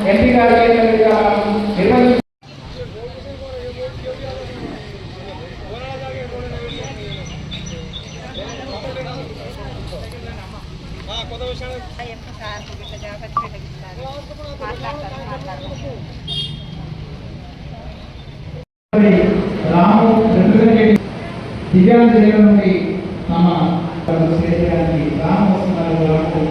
MP గారి నిర్వహించారు. రాము దివ్యాంగ సేవ నుండి తమ చేయడానికి రాము వస్తున్నారు.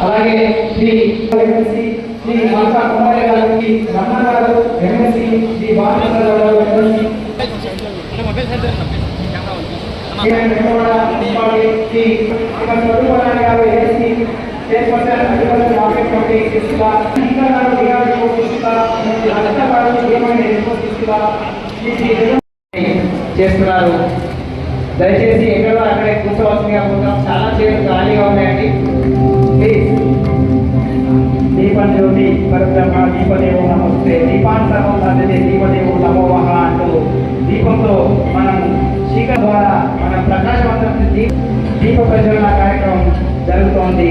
అలాగే శ్రీ ఎంఎస్సి శ్రీ మాతా కుమారి గారికి రమణ గారు ఎంఎస్సి శ్రీ బాలచంద్ర గారు ఎంఎస్సి చేస్తున్నారు. దయచేసి ఎక్కడో అక్కడే కూర్చోవలసిందిగా పోతాం. చాలా చైర్లు ఖాళీగా ఉన్నాయండి. ప్లీజ్. దీపం జ్యోతి పరబ్రహ్మ దీపదేవో నమస్తే దీపాన్ సర్వం సాధ్యతే దీపదేవో నమోవహ అంటూ దీపంతో మనం శీక ద్వారా మనం ప్రకాశవంతం దీప ప్రజ్వలన కార్యక్రమం జరుగుతోంది.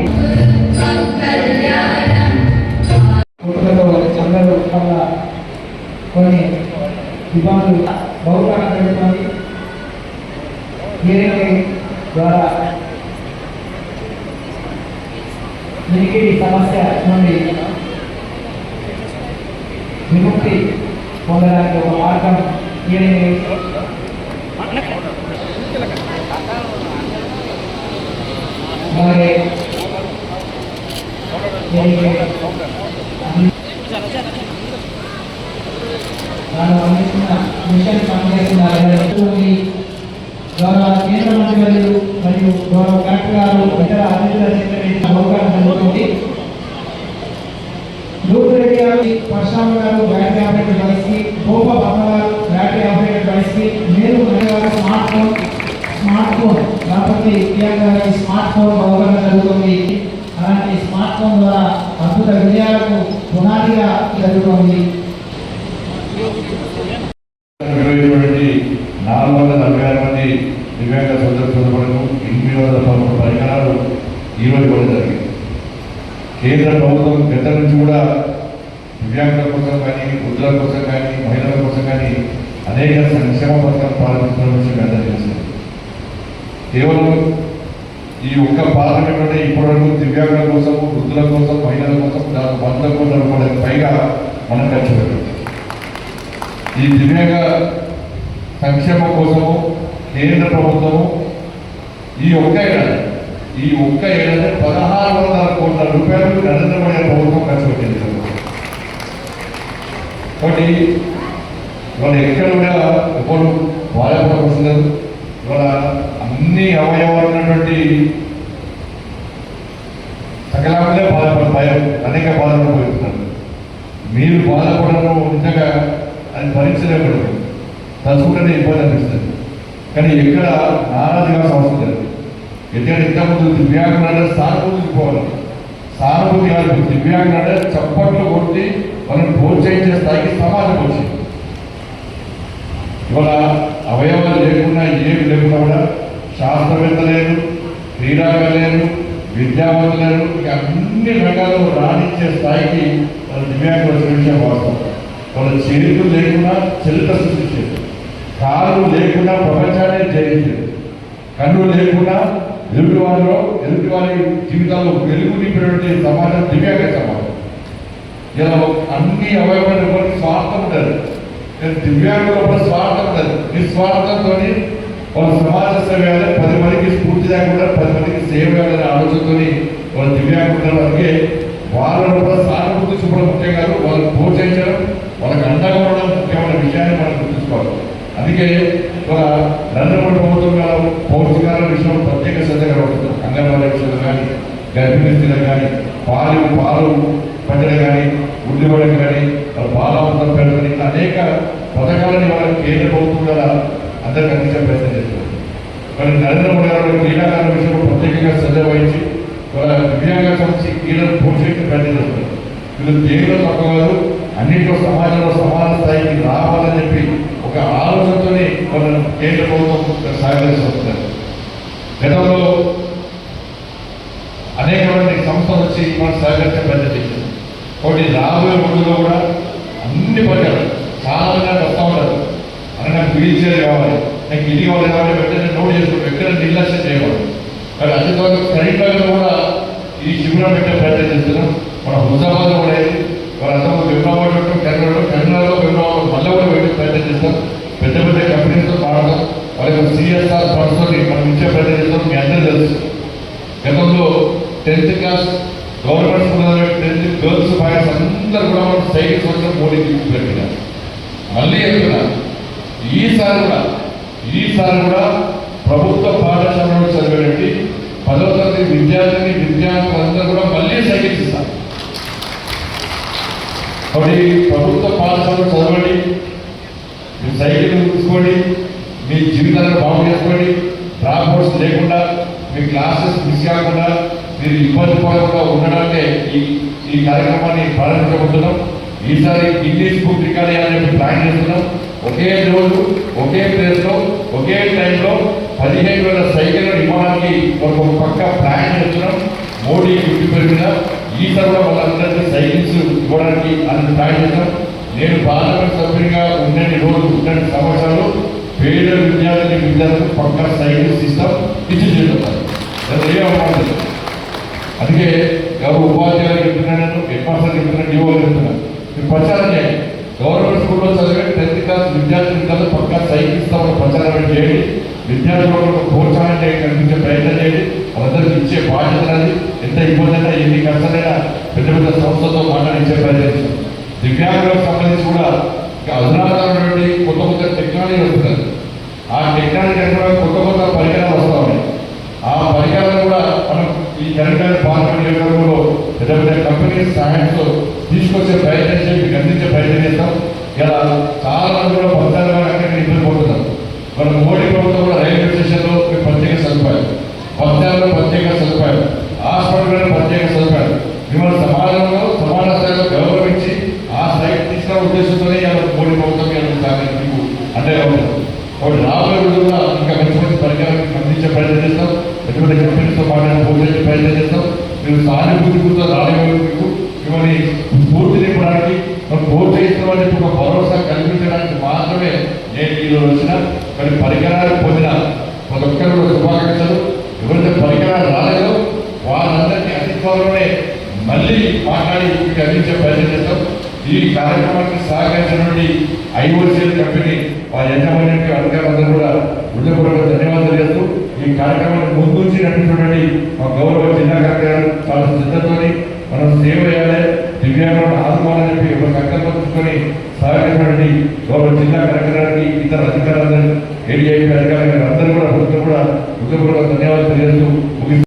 అందరూ కొన్ని ఇబ్బందులు బహుకాలం జరుగుతుంది. ద్వారా వినికిడి సమస్య నుండి విముక్తి పొందడానికి ఒక మార్గం అలాగే తాను అందిస్తున్న మిషన్ పనిచేస్తున్న గౌరవ కేంద్ర మంత్రి మరియు గౌరవ కలెక్టర్ గారు ఇతర అతిథుల అవకాశం జరుగుతుంది. రూపురెడ్డి గారు పరశురామ గారు బ్యాటరీ ఆపరేటెడ్ బైక్కి, గోప బాబా గారు బ్యాటరీ ఆపరేటెడ్ బైక్కి, నేను గారు స్మార్ట్ ఫోన్ రాపతి ప్రియాంక గారికి స్మార్ట్ ఫోన్ అవగాహన జరుగుతుంది. అలాంటి స్మార్ట్ ఫోన్ ద్వారా అద్భుత విజయాలకు పునాదిగా జరుగుతుంది. 446 మంది దివ్యాంగ సోదరులకు 813 పరికరాలు ఈరోజు కూడా జరిగింది. కేంద్ర ప్రభుత్వం గత నుంచి కూడా దివ్యాంగుల కోసం కానీ, వృద్ధుల కోసం కానీ, మహిళల కోసం కానీ అనేక సంక్షేమ పథకాలు ప్రారంభించడం విషయం అందరూ తెలిసింది. కేవలం ఈ ఒక్క పార్లమెంట్లోనే ఇప్పటివరకు దివ్యాంగుల కోసం, వృద్ధుల కోసం, మహిళల కోసం దాదాపు 100 కోట్ల రూపాయలకు పైగా మనం ఖర్చు పెట్టాం. ఈ దివ్యాంగ సంక్షేమం కోసము కేంద్ర ప్రభుత్వము ఈ ఒక్క ఏడాది 1600 కోట్ల రూపాయలు నరేంద్ర మోడీ ప్రభుత్వం ఖర్చు పెట్టింది. కాబట్టి ఇవాళ ఎక్కడ కూడా ఎవరు బాధపడవలసినది. ఇవాళ అన్ని అవయవాలు ఉన్నటువంటి సకలాంగా భయం అనేక బాధలు పోతున్నారు. మీరు బాధపడడం నిజంగా అది భరించలేకూడదు, తలుచుకుంటేనే ఇబ్బంది అనిపిస్తుంది. కానీ ఎక్కడ నారాజుగా అవసరం లేదు. ఎందుకంటే ఇంతకుముందు దివ్యాంగులంటే సానుభూతికి పోవాలి, సానుభూతి కాదు. దివ్యాంగులంటే చప్పట్లు కొట్టి వాళ్ళని ప్రోత్సహించే స్థాయికి సమాజం వచ్చింది. ఇవాళ అవయవాలు లేకుండా ఏమి లేకుండా కూడా శాస్త్రవేత్త లేరు, క్రీడాగా లేరు, విద్యావంతులు లేరు, ఇక అన్ని రంగాల్లో రాణించే స్థాయికి వాళ్ళ దివ్యాంగుల విషయం వాస్తవం. వాళ్ళ చేతులు లేకుండా చరిత్ర సృష్టించారు, కాళ్ళు లేకుండా ప్రపంచాన్ని జయించారు, కన్ను లేకుండా ఎదుటి వారి జీవితాల్లో వెలుగు నింపినటువంటి సమాజం దివ్యాంగ సమాజం. ఇలా అన్ని అవయవాలు ఎవరికి స్వార్థం ఉండదు, దివ్యాంగుల కూడా స్వార్థం ఉండదు. నిస్వార్థంతో వాళ్ళ సమాజ సేవ 10 మందికి స్ఫూర్తి లేకుండా 10 మందికి సేవ చేయాలనే ఆలోచనతో వాళ్ళ దివ్యాంగులు. అందుకే వాళ్ళను కూడా సానుభూతి చూపడం ముఖ్యం కాదు, వాళ్ళని ప్రోత్సహించడం, వాళ్ళకి అండగా ఉండడం ముఖ్యమైన విషయాన్ని మనం గుర్తుంచుకోవాలి. అందుకే ఇవాళ నరేంద్ర మోడీ ప్రభుత్వం పౌష్టికాల విషయంలో ప్రత్యేక శ్రద్ధ కనబడుతుంది. అంగన్వాడీ విషయంలో కానీ, గర్భిణీ స్త్రీలకు కానీ, పాలు పంటలు కానీ, ఉల్లిగడ్డలు కానీ, బాలామృతం పెడతారు, ఇట్లా అనేక పథకాలని వాళ్ళ కేంద్ర ప్రభుత్వం కూడా అందరికీ అందించే ప్రయత్నం చేస్తున్నారు. మరి నరేంద్ర మోడీ గారు క్రీడాకారుల విషయంలో ప్రత్యేకంగా శ్రద్ధ వహించి వాళ్ళ దివ్యాంగ సంస్థ క్రీడలు ప్రోత్సహించే ప్రయత్నం చేస్తున్నారు. వీళ్ళు దేనిలో తక్కువ కాదు, అన్నింటిలో సమాజంలో సమాన స్థాయికి రావాలని చెప్పి ఒక ఆలోచనతోనే వాళ్ళని కేంద్ర ప్రభుత్వం సహకరిస్తూ వస్తున్నారు. గతంలో అనేక మంది సంస్థలు వచ్చి మనం సహకరించే ప్రయత్నం చేశారు. కాబట్టి రాబోయే రోజుల్లో కూడా అన్ని పరికరాలు చాలా మంది వస్తూ ఉంటారు. అని నాకు వీల్ చైర్ కావాలి, నాకు ఇది కావాలి కాబట్టి వెంటనే నోట్ చేసుకుంటాం, ఎక్కడ నిర్లక్ష్యం చేయకూడదు. కానీ అతి త్వరగా కరీంనగర్లో కూడా ఈ శిబిరం పెట్టే ప్రయత్నం చేస్తున్నాం. మన హుజాబాద్లో కూడా అయింది, వాళ్ళంతా విప్లవాడు కరీంనగర్లో విప్లవాడు మళ్ళీ కూడా పెట్టే ప్రయత్నం చేస్తాం. పెద్ద పెద్ద కంపెనీస్తో మాట్లాడతాం, వాళ్ళకి సిఎస్ఆర్ ఫండ్స్తో మనం ఇచ్చే ప్రయత్నం చేస్తాం. మీ అందరూ తెలుసు గతంలో 10th class government school 10th girls boys అందరూ కూడా మనం సైకిల్స్ వచ్చి మోడీ తీసుకుపెట్టినారు. మళ్ళీ చెప్తున్నా, ఈసారి కూడా ప్రభుత్వ పాఠశాలలో చదివేటి 10వ తరగతి విద్యార్థులందరూ కూడా మళ్ళీ సైకిల్స్ ఇస్తారు. కాబట్టి ప్రభుత్వ పాఠశాలలో చదవండి, మీ సైకిల్ తీసుకోండి, మీ జీవితాలను బాగు చేసుకోండి, డ్రాప్ అవుట్స్ లేకుండా, మీ క్లాసెస్ మిస్ కాకుండా, మీరు ఇబ్బంది పడకుండా ఉండడానికే ఈ కార్యక్రమాన్ని ప్రారంభించబోతున్నాం. ఈసారి గిన్నీస్ బుక్ రికార్డ్ చేయాలని ప్లాన్ చేస్తున్నాం. ఒకే రోజు ఒకే ప్లేస్లో ఒకే టైంలో 15,000 సైకిళ్ళు ఇవ్వడానికి ఒక పక్క ప్లాన్ చేస్తున్నాం. మోడీ గిఫ్ట్ పెరిగిన ఈసారి కూడా వాళ్ళందరికీ సైకిల్స్ ఇవ్వడానికి అని ప్లాన్ చేస్తాం. నేను పార్లమెంట్ సభ్యునిగా ఉన్నన్ని రోజులు ఉన్నన్ని సంవత్సరాలు పేద విద్యార్థులకు పక్క సైకిల్స్ ఇస్తాం, ఇచ్చి చేస్తాను. అందుకే ఎవరు ఉపాధ్యాయులు చెప్తున్నాను, హెడ్ మాస్టర్ చెప్తున్నాను, డిఓ చెప్తున్నాను, మీరు ప్రచారం చేయండి. గవర్నమెంట్ స్కూల్లో చదివే 10th క్లాస్ విద్యార్థులు పక్క సైకిల్ ఇస్తామని ప్రచారం చేయండి. విద్యార్థులకు ప్రోత్సాహం కల్పించే ప్రయత్నం చేయండి. వాళ్ళందరికీ ఇచ్చే బాధ్యత అనేది ఎంత ఇబ్బంది అయినా ఎన్ని కష్టాలైనా పెద్ద పెద్ద సంస్థలతో మాట్లాడించే ప్రయత్నం చేస్తాం. దివ్యాంగులకు సంబంధించి కూడా అధునాతనటువంటి కొత్త టెక్నాలజీ వస్తున్నారు. ఆ టెక్నాలజీ కూడా కొత్త పరికరాలు వస్తూ ఉన్నాయి. ఆ పరికరాలు కూడా మనం ఈ కరీంనగర్ పార్లమెంట్ నియోజకవర్గంలో పెద్ద పెద్ద కంపెనీస్ సహాయంతో తీసుకొచ్చే ప్రయత్నం చేసి మీకు అందించే ప్రయత్నం చేస్తాం. ఇలా చాలా మంది కూడా బస్తాలుగా అక్కడ ఇబ్బంది పడుతున్నారు. మన మోడీ ప్రభుత్వం కూడా రైల్వే స్టేషన్లో ప్రత్యేక సదుపాయాలు, బస్తాల్లో ప్రత్యేక సదుపాయాలు, హాస్పిటల్లో ప్రత్యేక సదుపాయాలు, మిమ్మల్ని సమాజంలో సమాన స్థాయిలో గౌరవించి ఆ స్థాయికి తీసుకున్న ఉద్దేశంతోనే ఇలా మోడీ ప్రభుత్వం మీకు అండగా ఉంటుంది. కాబట్టి రాబోయే రోజుల్లో ఇంకా మంచి మంచి పరికరాలు అందించే ప్రయత్నం చేస్తాం. ఎటువంటి కంపెనీస్తో మాట్లాడి పోషించే ప్రయత్నం చేస్తాం. మీరు సానుభూతితో రాలేకు మిమ్మల్ని స్ఫూర్తి నింపడానికి, మనం ప్రోత్సహిస్తామని ఒక భరోసా కల్పించడానికి మాత్రమే నేను ఈరోజు వచ్చిన. కానీ పరికరాలు పొందిన ప్రతి ఒక్కరు శుభాకాంక్షలు. ఎవరైతే పరికరాలు రాలేదో వాళ్ళందరికీ అతి త్వరలోనే మళ్ళీ మాట్లాడి మీకు అందించే ప్రయత్నం చేస్తాం. ఈ కార్యక్రమానికి సహకరించినటువంటి ఐఓసిఎల్ కంపెనీ వారి యజమానికి అధికారులందరూ కూడా హృదయపూర్వక ధన్యవాదాలు చేస్తూ ఈ కార్యక్రమాన్ని ముందుంచి నడిపినటువంటి మా గౌరవ జిల్లా కలెక్టర్ చాలా శ్రద్ధతోని మనం సేవ చేయాలి, దివ్యాంగులను ఆదుకోవాలని చెప్పి ఒక సంకల్పం తీసుకొని సహకరించినటువంటి గౌరవ జిల్లా కలెక్టర్ గారికి, ఇతర అధికారులందరూ, ఏడీఐపీ అధికారులు అందరూ